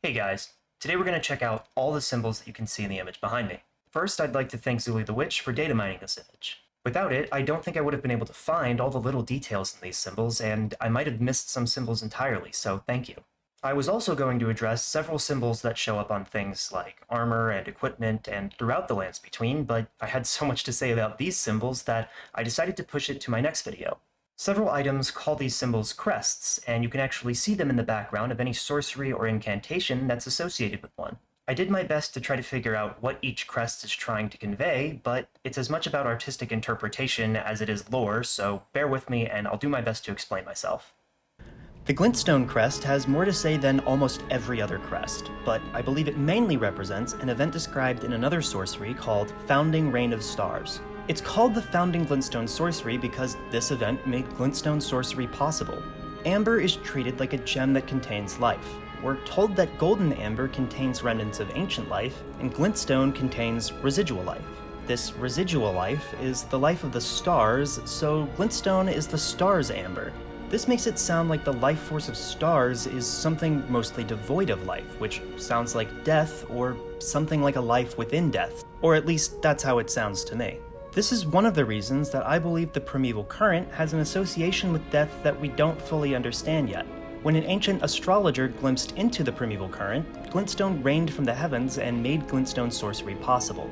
Hey guys, today we're going to check out all the symbols that you can see in the image behind me. First, I'd like to thank Zuli the Witch for data mining this image. Without it, I don't think I would have been able to find all the little details in these symbols, and I might have missed some symbols entirely, so thank you. I was also going to address several symbols that show up on things like armor and equipment and throughout the lands between, but I had so much to say about these symbols that I decided to push it to my next video. Several items call these symbols crests, and you can actually see them in the background of any sorcery or incantation that's associated with one. I did my best to try to figure out what each crest is trying to convey, but it's as much about artistic interpretation as it is lore, so bear with me and I'll do my best to explain myself. The Glintstone Crest has more to say than almost every other crest, but I believe it mainly represents an event described in another sorcery called Founding Reign of Stars. It's called the Founding Glintstone Sorcery because this event made Glintstone sorcery possible. Amber is treated like a gem that contains life. We're told that golden amber contains remnants of ancient life, and glintstone contains residual life. This residual life is the life of the stars, so glintstone is the star's amber. This makes it sound like the life force of stars is something mostly devoid of life, which sounds like death or something like a life within death. Or at least that's how it sounds to me. This is one of the reasons that I believe the primeval current has an association with death that we don't fully understand yet. When an ancient astrologer glimpsed into the primeval current, glintstone rained from the heavens and made glintstone sorcery possible.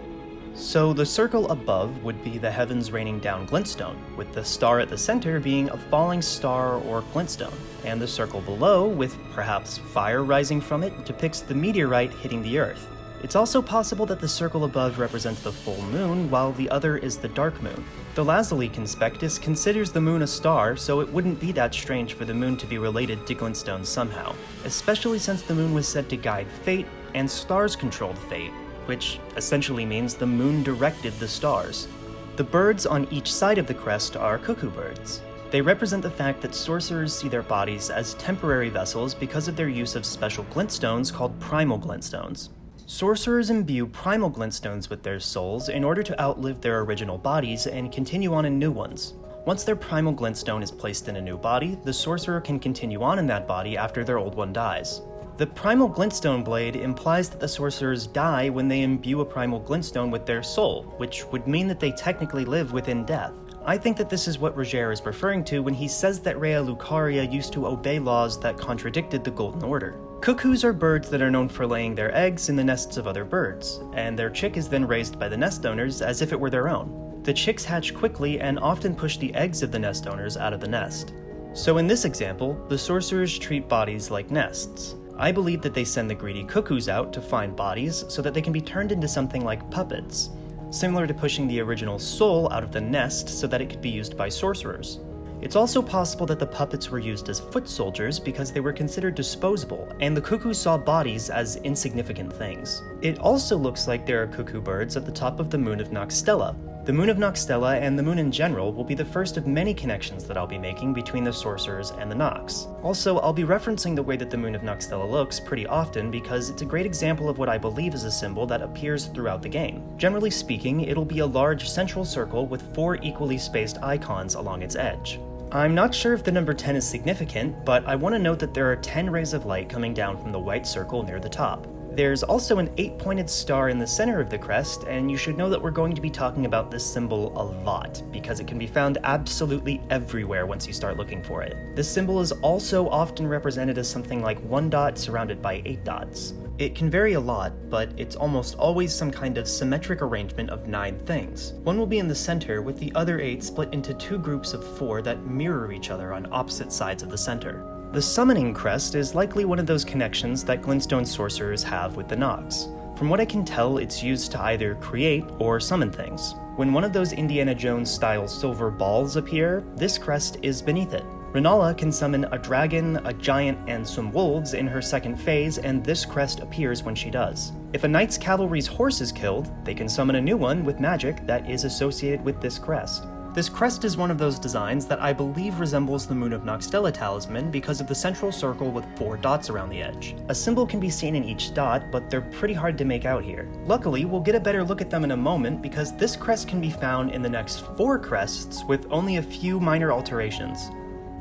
So the circle above would be the heavens raining down glintstone, with the star at the center being a falling star or glintstone, and the circle below, with perhaps fire rising from it, depicts the meteorite hitting the earth. It's also possible that the circle above represents the full moon, while the other is the dark moon. The Lazuli Conspectus considers the moon a star, so it wouldn't be that strange for the moon to be related to glintstone somehow, especially since the moon was said to guide fate, and stars controlled fate, which essentially means the moon directed the stars. The birds on each side of the crest are cuckoo birds. They represent the fact that sorcerers see their bodies as temporary vessels because of their use of special glintstones called primal glintstones. Sorcerers imbue primal glintstones with their souls in order to outlive their original bodies and continue on in new ones. Once their primal glintstone is placed in a new body, the sorcerer can continue on in that body after their old one dies. The primal glintstone blade implies that the sorcerers die when they imbue a primal glintstone with their soul, which would mean that they technically live within death. I think that this is what Roger is referring to when he says that Rea Lucaria used to obey laws that contradicted the Golden Order. Cuckoos are birds that are known for laying their eggs in the nests of other birds, and their chick is then raised by the nest owners as if it were their own. The chicks hatch quickly and often push the eggs of the nest owners out of the nest. So in this example, the sorcerers treat bodies like nests. I believe that they send the greedy cuckoos out to find bodies so that they can be turned into something like puppets, similar to pushing the original soul out of the nest so that it could be used by sorcerers. It's also possible that the puppets were used as foot soldiers because they were considered disposable, and the cuckoos saw bodies as insignificant things. It also looks like there are cuckoo birds at the top of the moon of Noxtella. The moon of Noxtella and the moon in general will be the first of many connections that I'll be making between the sorcerers and the Nox. Also, I'll be referencing the way that the moon of Noxtella looks pretty often because it's a great example of what I believe is a symbol that appears throughout the game. Generally speaking, it'll be a large central circle with 4 equally spaced icons along its edge. I'm not sure if the number 10 is significant, but I want to note that there are 10 rays of light coming down from the white circle near the top. There's also an 8-pointed star in the center of the crest, and you should know that we're going to be talking about this symbol a lot, because it can be found absolutely everywhere once you start looking for it. This symbol is also often represented as something like 1 dot surrounded by 8 dots. It can vary a lot, but it's almost always some kind of symmetric arrangement of 9 things. One will be in the center, with the other 8 split into 2 groups of 4 that mirror each other on opposite sides of the center. The Summoning Crest is likely one of those connections that glintstone sorcerers have with the Nox. From what I can tell, it's used to either create or summon things. When one of those Indiana Jones-style silver balls appear, this crest is beneath it. Renala can summon a dragon, a giant, and some wolves in her second phase, and this crest appears when she does. If a knight's cavalry's horse is killed, they can summon a new one with magic that is associated with this crest. This crest is one of those designs that I believe resembles the Moon of Noxtella talisman because of the central circle with 4 dots around the edge. A symbol can be seen in each dot, but they're pretty hard to make out here. Luckily, we'll get a better look at them in a moment because this crest can be found in the next 4 crests with only a few minor alterations.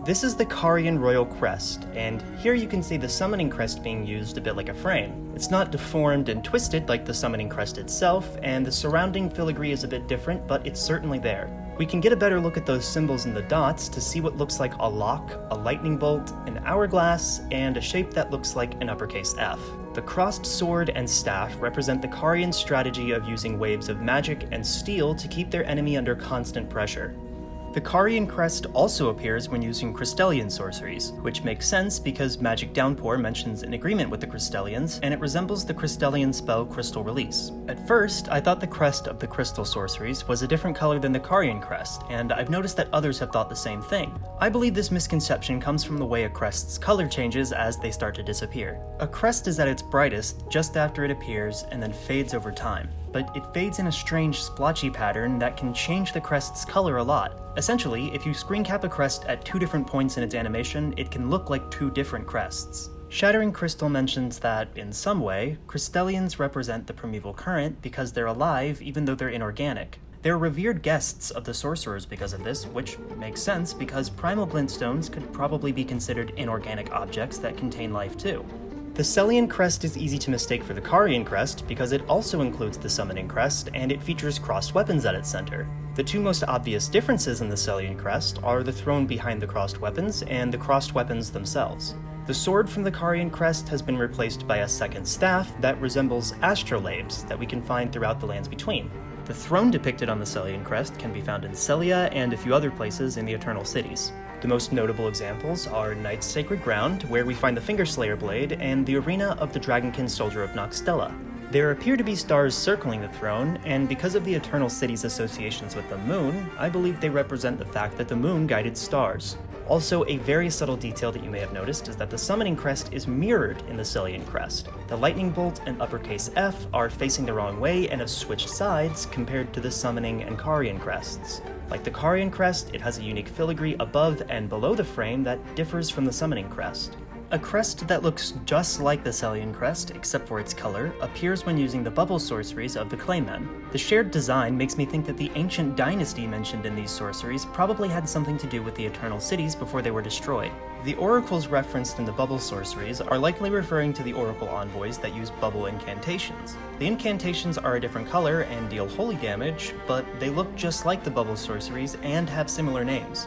This is the Carian Royal Crest, and here you can see the Summoning Crest being used a bit like a frame. It's not deformed and twisted like the Summoning Crest itself, and the surrounding filigree is a bit different, but it's certainly there. We can get a better look at those symbols in the dots to see what looks like a lock, a lightning bolt, an hourglass, and a shape that looks like an uppercase F. The crossed sword and staff represent the Carian strategy of using waves of magic and steel to keep their enemy under constant pressure. The Carian Crest also appears when using Crystallian sorceries, which makes sense because Magic Downpour mentions an agreement with the Crystallians, and it resembles the Crystallian spell Crystal Release. At first, I thought the crest of the Crystal sorceries was a different color than the Carian Crest, and I've noticed that others have thought the same thing. I believe this misconception comes from the way a crest's color changes as they start to disappear. A crest is at its brightest just after it appears and then fades over time, but it fades in a strange splotchy pattern that can change the crest's color a lot. Essentially, if you screen cap a crest at 2 different points in its animation, it can look like 2 different crests. Shattering Crystal mentions that, in some way, Crystallians represent the primeval current because they're alive even though they're inorganic. They're revered guests of the sorcerers because of this, which makes sense because primal glintstones could probably be considered inorganic objects that contain life too. The Sellian Crest is easy to mistake for the Carian Crest because it also includes the Summoning Crest and it features crossed weapons at its center. The 2 most obvious differences in the Sellian Crest are the throne behind the crossed weapons and the crossed weapons themselves. The sword from the Carian Crest has been replaced by a second staff that resembles astrolabes that we can find throughout the lands between. The throne depicted on the Sellian Crest can be found in Sellia and a few other places in the Eternal Cities. The most notable examples are Knight's Sacred Ground, where we find the Fingerslayer blade, and the arena of the Dragonkin Soldier of Noxtella. There appear to be stars circling the throne, and because of the Eternal City's associations with the moon, I believe they represent the fact that the moon guided stars. Also, a very subtle detail that you may have noticed is that the Summoning Crest is mirrored in the Sellian Crest. The Lightning Bolt and uppercase F are facing the wrong way and have switched sides compared to the Summoning and Carian Crests. Like the Carian Crest, it has a unique filigree above and below the frame that differs from the Summoning Crest. A crest that looks just like the Sellian Crest, except for its color, appears when using the bubble sorceries of the Clayman. The shared design makes me think that the ancient dynasty mentioned in these sorceries probably had something to do with the Eternal Cities before they were destroyed. The oracles referenced in the bubble sorceries are likely referring to the oracle envoys that use bubble incantations. The incantations are a different color and deal holy damage, but they look just like the bubble sorceries and have similar names.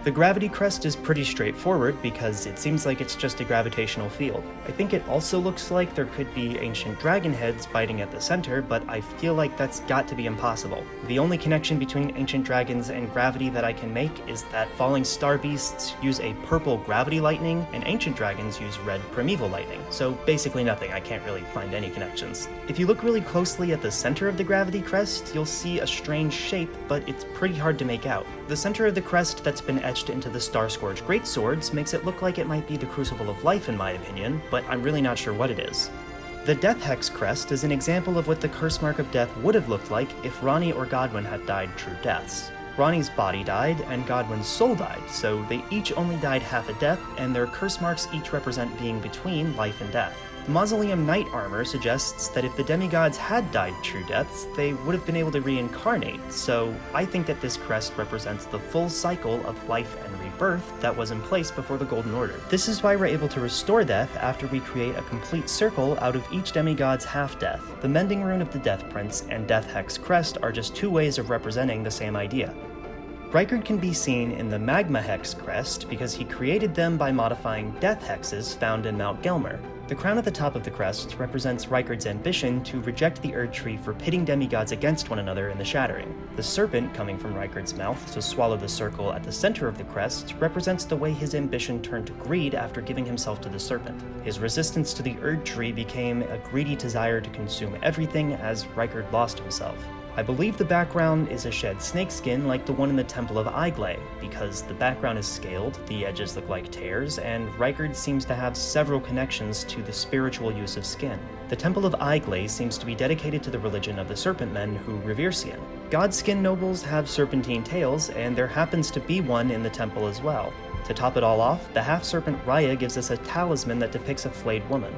The Gravity Crest is pretty straightforward because it seems like it's just a gravitational field. I think it also looks like there could be ancient dragon heads biting at the center, but I feel like that's got to be impossible. The only connection between ancient dragons and gravity that I can make is that falling star beasts use a purple gravity lightning and ancient dragons use red primeval lightning. So basically nothing, I can't really find any connections. If you look really closely at the center of the Gravity Crest, you'll see a strange shape, but it's pretty hard to make out. The center of the crest that's been etched into the Star-Scourge Greatswords makes it look like it might be the Crucible of Life in my opinion, but I'm really not sure what it is. The Death Hex Crest is an example of what the curse mark of death would have looked like if Ranni or Godwyn had died true deaths. Ranni's body died, and Godwyn's soul died, so they each only died half a death, and their curse marks each represent being between life and death. The Mausoleum Knight armor suggests that if the demigods had died true deaths, they would have been able to reincarnate, so I think that this crest represents the full cycle of life and rebirth that was in place before the Golden Order. This is why we're able to restore death after we create a complete circle out of each demigod's half-death. The Mending Rune of the Death Prince and Death Hex Crest are just 2 ways of representing the same idea. Rykard can be seen in the Magma Hex Crest because he created them by modifying death hexes found in Mount Gelmir. The crown at the top of the crest represents Rykard's ambition to reject the Erdtree for pitting demigods against one another in the Shattering. The serpent coming from Rykard's mouth to swallow the circle at the center of the crest represents the way his ambition turned to greed after giving himself to the serpent. His resistance to the Erdtree became a greedy desire to consume everything as Rykard lost himself. I believe the background is a shed snakeskin like the one in the Temple of Iglay, because the background is scaled, the edges look like tears, and Rykard seems to have several connections to the spiritual use of skin. The Temple of Iglay seems to be dedicated to the religion of the Serpent Men who revere Sien. Godskin nobles have serpentine tails, and there happens to be one in the temple as well. To top it all off, the half-serpent Raya gives us a talisman that depicts a flayed woman.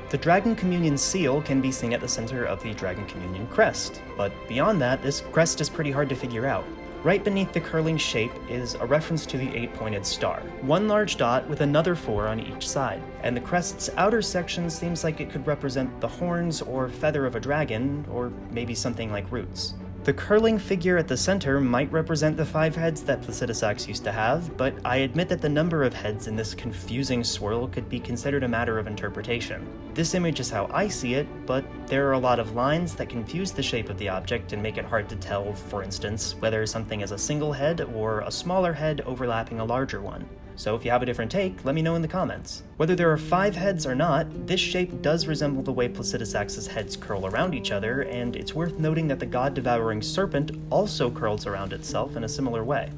The Dragon Communion seal can be seen at the center of the Dragon Communion crest, but beyond that, this crest is pretty hard to figure out. Right beneath the curling shape is a reference to the 8-pointed star, one large dot with another 4 on each side, and the crest's outer section seems like it could represent the horns or feather of a dragon, or maybe something like roots. The curling figure at the center might represent the 5 heads that Placidusax used to have, but I admit that the number of heads in this confusing swirl could be considered a matter of interpretation. This image is how I see it, but there are a lot of lines that confuse the shape of the object and make it hard to tell, for instance, whether something is a single head or a smaller head overlapping a larger one. So if you have a different take, let me know in the comments. Whether there are 5 heads or not, this shape does resemble the way Placidusax's heads curl around each other, and it's worth noting that the god-devouring serpent also curls around itself in a similar way.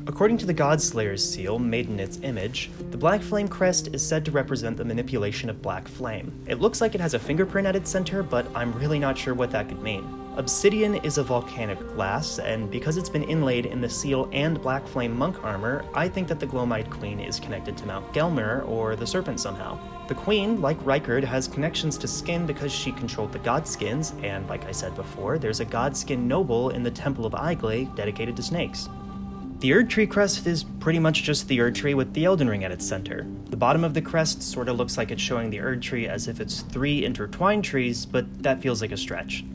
According to the Godslayer's seal, made in its image, the Black Flame Crest is said to represent the manipulation of black flame. It looks like it has a fingerprint at its center, but I'm really not sure what that could mean. Obsidian is a volcanic glass, and because it's been inlaid in the seal and Black Flame monk armor, I think that the Glomite Queen is connected to Mount Gelmir or the Serpent somehow. The Queen, like Rykard, has connections to skin because she controlled the Godskins, and like I said before, there's a Godskin noble in the Temple of Iglay dedicated to snakes. The Erdtree Crest is pretty much just the Erdtree with the Elden Ring at its center. The bottom of the crest sort of looks like it's showing the Erdtree as if it's 3 intertwined trees, but that feels like a stretch.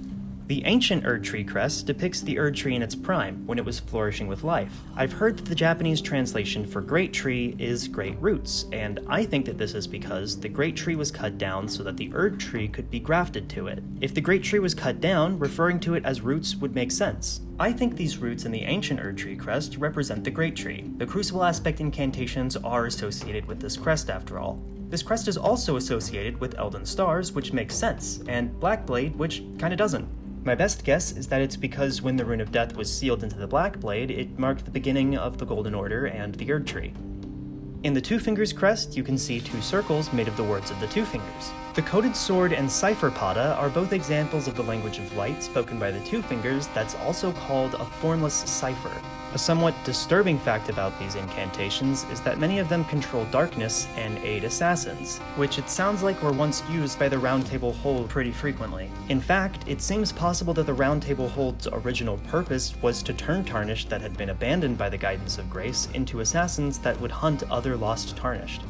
The ancient Erdtree Crest depicts the Erdtree in its prime, when it was flourishing with life. I've heard that the Japanese translation for Great Tree is Great Roots, and I think that this is because the Great Tree was cut down so that the Erdtree could be grafted to it. If the Great Tree was cut down, referring to it as roots would make sense. I think these roots in the ancient Erdtree Crest represent the Great Tree. The Crucible Aspect incantations are associated with this crest after all. This crest is also associated with Elden Stars, which makes sense, and Blackblade, which kinda doesn't. My best guess is that it's because when the Rune of Death was sealed into the Blackblade, it marked the beginning of the Golden Order and the Erdtree. In the Two Fingers Crest, you can see 2 circles made of the words of the Two Fingers. The Coated Sword and Cipher Pada are both examples of the language of light spoken by the Two Fingers that's also called a formless cipher. A somewhat disturbing fact about these incantations is that many of them control darkness and aid assassins, which it sounds like were once used by the Round Table Hold pretty frequently. In fact, it seems possible that the Round Table Hold's original purpose was to turn Tarnished that had been abandoned by the guidance of grace into assassins that would hunt other lost Tarnished.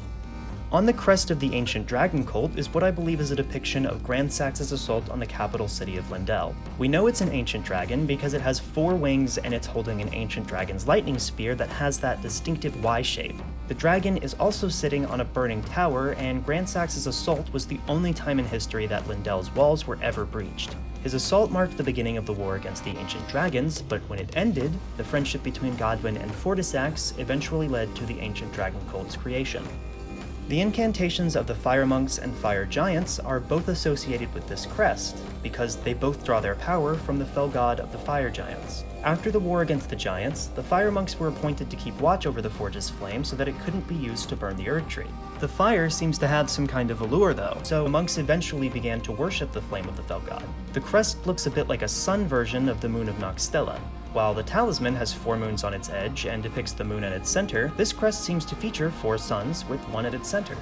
On the crest of the ancient dragon cult is what I believe is a depiction of Grand Sax's assault on the capital city of Lindell. We know it's an ancient dragon because it has 4 wings and it's holding an ancient dragon's lightning spear that has that distinctive Y shape. The dragon is also sitting on a burning tower, and Grand Sax's assault was the only time in history that Lindell's walls were ever breached. His assault marked the beginning of the war against the ancient dragons, but when it ended, the friendship between Godwyn and Fortisax eventually led to the ancient dragon cult's creation. The incantations of the Fire Monks and Fire Giants are both associated with this crest, because they both draw their power from the fell god of the Fire Giants. After the war against the Giants, the Fire Monks were appointed to keep watch over the forge's flame so that it couldn't be used to burn the Erdtree. The fire seems to have some kind of allure though, so the monks eventually began to worship the flame of the fell god. The crest looks a bit like a sun version of the moon of Noxtella. While the talisman has 4 moons on its edge and depicts the moon at its center, this crest seems to feature 4 suns with 1 at its center.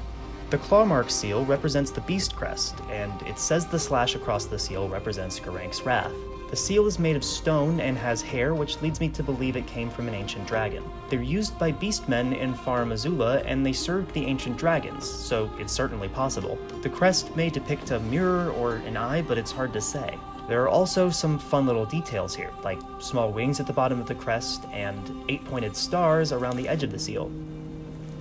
The Clawmark seal represents the Beast Crest, and it says the slash across the seal represents Gerank's wrath. The seal is made of stone and has hair, which leads me to believe it came from an ancient dragon. They're used by beastmen in Farum Azula, and they served the ancient dragons, so it's certainly possible. The crest may depict a mirror or an eye, but it's hard to say. There are also some fun little details here, like small wings at the bottom of the crest and 8-pointed stars around the edge of the seal.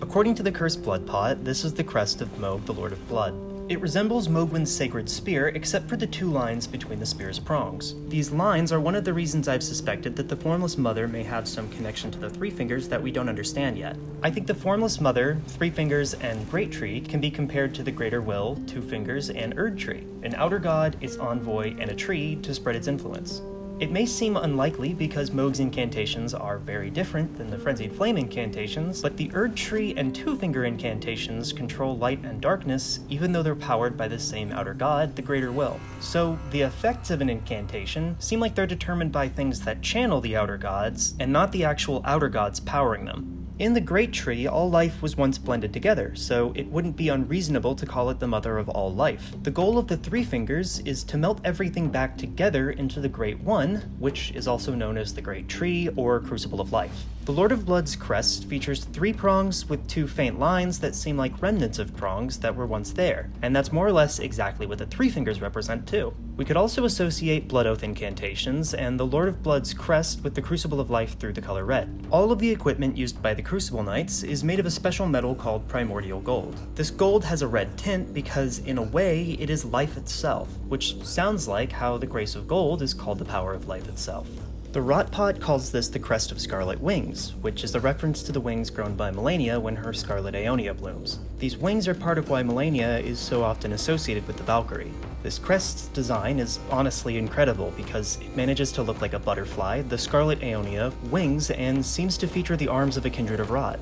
According to the Cursed Blood Pot, this is the crest of Mohg, the Lord of Blood. It resembles Mohgwyn's sacred spear, except for the 2 lines between the spear's prongs. These lines are one of the reasons I've suspected that the Formless Mother may have some connection to the Three Fingers that we don't understand yet. I think the Formless Mother, Three Fingers, and Great Tree can be compared to the Greater Will, Two Fingers, and Erdtree, an outer god, its envoy, and a tree to spread its influence. It may seem unlikely because Mohg's incantations are very different than the Frenzied Flame incantations, but the Erdtree and Two Finger incantations control light and darkness even though they're powered by the same outer god, the Greater Will. So the effects of an incantation seem like they're determined by things that channel the outer gods, and not the actual outer gods powering them. In the Great Tree, all life was once blended together, so it wouldn't be unreasonable to call it the mother of all life. The goal of the Three Fingers is to melt everything back together into the Great One, which is also known as the Great Tree or Crucible of Life. The Lord of Blood's crest features 3 prongs with 2 faint lines that seem like remnants of prongs that were once there, and that's more or less exactly what the Three Fingers represent too. We could also associate Blood Oath Incantations and the Lord of Blood's crest with the Crucible of Life through the color red. All of the equipment used by the Crucible Knights is made of a special metal called primordial gold. This gold has a red tint because, in a way, it is life itself, which sounds like how the Grace of Gold is called the power of life itself. The Rotpot calls this the Crest of Scarlet Wings, which is a reference to the wings grown by Malenia when her Scarlet Aeonia blooms. These wings are part of why Malenia is so often associated with the Valkyrie. This crest's design is honestly incredible because it manages to look like a butterfly, the Scarlet Aeonia, wings, and seems to feature the arms of a kindred of Rot.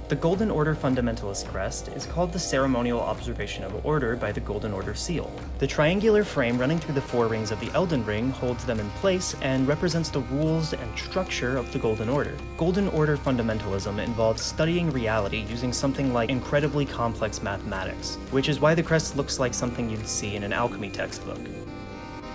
The Golden Order Fundamentalist Crest is called the Ceremonial Observation of Order by the Golden Order seal. The triangular frame running through the 4 rings of the Elden Ring holds them in place and represents the rules and structure of the Golden Order. Golden Order Fundamentalism involves studying reality using something like incredibly complex mathematics, which is why the crest looks like something you'd see in an alchemy textbook.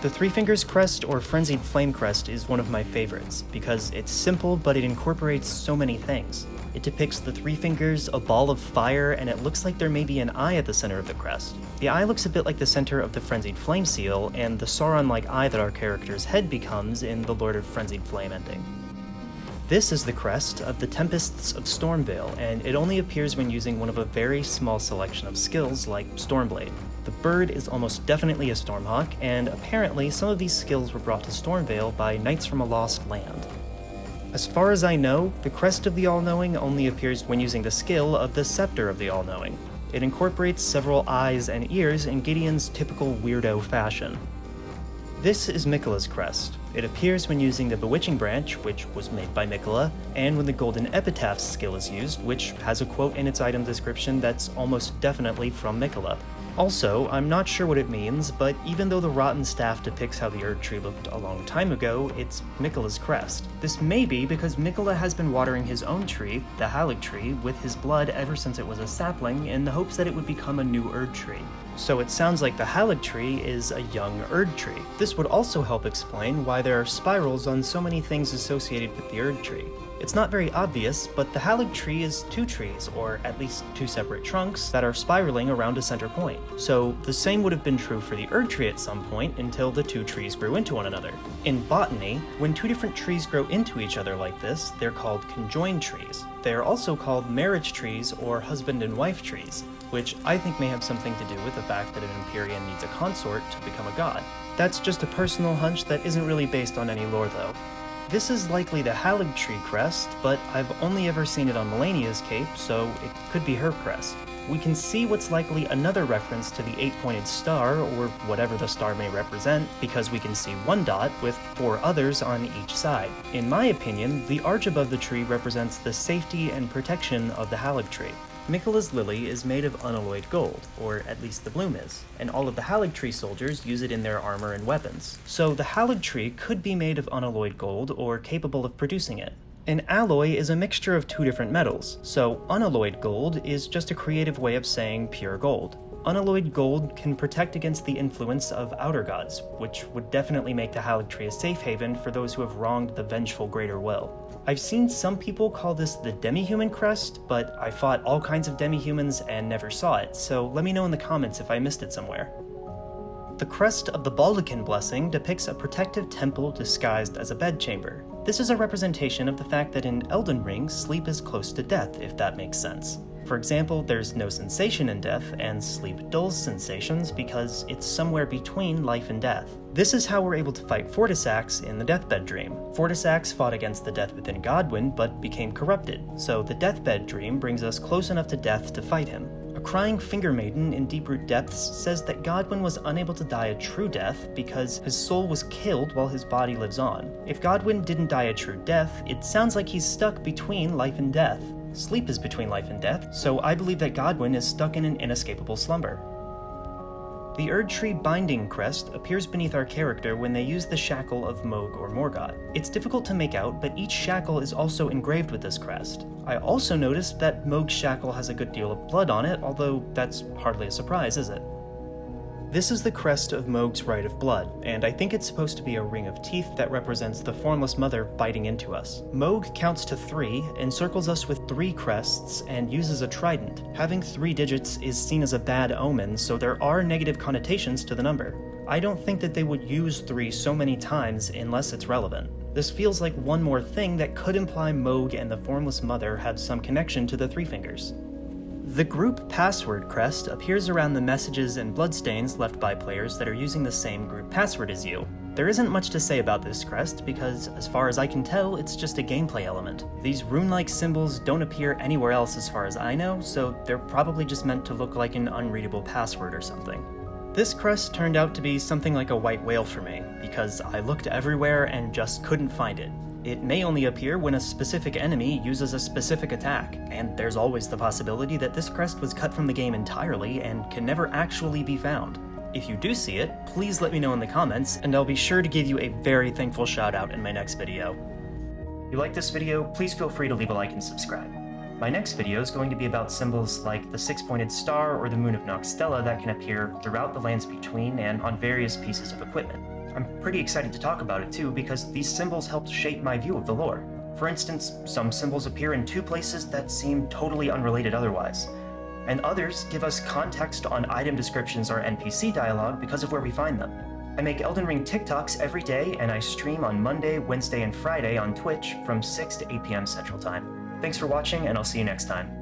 The Three Fingers Crest or Frenzied Flame Crest is one of my favorites because it's simple but it incorporates so many things. It depicts the 3 fingers, a ball of fire, and it looks like there may be an eye at the center of the crest. The eye looks a bit like the center of the Frenzied Flame seal, and the Sauron-like eye that our character's head becomes in the Lord of Frenzied Flame ending. This is the crest of the Tempests of Stormveil, and it only appears when using one of a very small selection of skills like Stormblade. The bird is almost definitely a Stormhawk, and apparently some of these skills were brought to Stormveil by Knights from a Lost Land. As far as I know, the Crest of the All-Knowing only appears when using the skill of the Scepter of the All-Knowing. It incorporates several eyes and ears in Gideon's typical weirdo fashion. This is Miquella's Crest. It appears when using the Bewitching Branch, which was made by Miquella, and when the Golden Epitaph's skill is used, which has a quote in its item description that's almost definitely from Miquella. Also, I'm not sure what it means, but even though the rotten staff depicts how the Erdtree looked a long time ago, it's Miquella's crest. This may be because Miquella has been watering his own tree, the Haligtree, with his blood ever since it was a sapling in the hopes that it would become a new Erdtree. So it sounds like the Haligtree is a young Erdtree. This would also help explain why there are spirals on so many things associated with the Erdtree. It's not very obvious, but the Haligtree is 2 trees, or at least 2 separate trunks, that are spiraling around a center point. So the same would have been true for the Erdtree at some point until the 2 trees grew into one another. In botany, when 2 different trees grow into each other like this, they're called conjoined trees. They are also called marriage trees or husband and wife trees, which I think may have something to do with the fact that an Empyrean needs a consort to become a god. That's just a personal hunch that isn't really based on any lore though. This is likely the Haligtree Crest, but I've only ever seen it on Malenia's cape, so it could be her crest. We can see what's likely another reference to the 8-pointed star, or whatever the star may represent, because we can see 1 dot with 4 others on each side. In my opinion, the arch above the tree represents the safety and protection of the Haligtree. Miquella's lily is made of unalloyed gold, or at least the bloom is, and all of the Haligtree soldiers use it in their armor and weapons. So the Haligtree could be made of unalloyed gold or capable of producing it. An alloy is a mixture of 2 different metals, so unalloyed gold is just a creative way of saying pure gold. Unalloyed gold can protect against the influence of outer gods, which would definitely make the Haligtree a safe haven for those who have wronged the vengeful Greater Will. I've seen some people call this the Demi-Human Crest, but I fought all kinds of demi-humans and never saw it, so let me know in the comments if I missed it somewhere. The crest of the Baldachin blessing depicts a protective temple disguised as a bedchamber. This is a representation of the fact that in Elden Ring, sleep is close to death, if that makes sense. For example, there's no sensation in death, and sleep dulls sensations because it's somewhere between life and death. This is how we're able to fight Fortisax in the Deathbed Dream. Fortisax fought against the Death Within Godwyn, but became corrupted, so the Deathbed Dream brings us close enough to death to fight him. A crying finger maiden in Deeproot Depths says that Godwyn was unable to die a true death because his soul was killed while his body lives on. If Godwyn didn't die a true death, it sounds like he's stuck between life and death. Sleep is between life and death, so I believe that Godwyn is stuck in an inescapable slumber. The Erdtree Binding Crest appears beneath our character when they use the shackle of Mohg or Morgott. It's difficult to make out, but each shackle is also engraved with this crest. I also noticed that Mohg's shackle has a good deal of blood on it, although that's hardly a surprise, is it? This is the crest of Mohg's Rite of Blood, and I think it's supposed to be a ring of teeth that represents the Formless Mother biting into us. Mohg counts to 3, encircles us with 3 crests, and uses a trident. Having 3 digits is seen as a bad omen, so there are negative connotations to the number. I don't think that they would use 3 so many times unless it's relevant. This feels like one more thing that could imply Mohg and the Formless Mother have some connection to the Three Fingers. The group password crest appears around the messages and bloodstains left by players that are using the same group password as you. There isn't much to say about this crest because, as far as I can tell, it's just a gameplay element. These rune-like symbols don't appear anywhere else as far as I know, so they're probably just meant to look like an unreadable password or something. This crest turned out to be something like a white whale for me, because I looked everywhere and just couldn't find it. It may only appear when a specific enemy uses a specific attack, and there's always the possibility that this crest was cut from the game entirely and can never actually be found. If you do see it, please let me know in the comments, and I'll be sure to give you a very thankful shout out in my next video. If you like this video, please feel free to leave a like and subscribe. My next video is going to be about symbols like the 6-pointed star or the Moon of Noxtella that can appear throughout the Lands Between and on various pieces of equipment. I'm pretty excited to talk about it too because these symbols helped shape my view of the lore. For instance, some symbols appear in 2 places that seem totally unrelated otherwise, and others give us context on item descriptions or NPC dialogue because of where we find them. I make Elden Ring TikToks every day, and I stream on Monday, Wednesday, and Friday on Twitch from 6 to 8 p.m. Central Time. Thanks for watching, and I'll see you next time.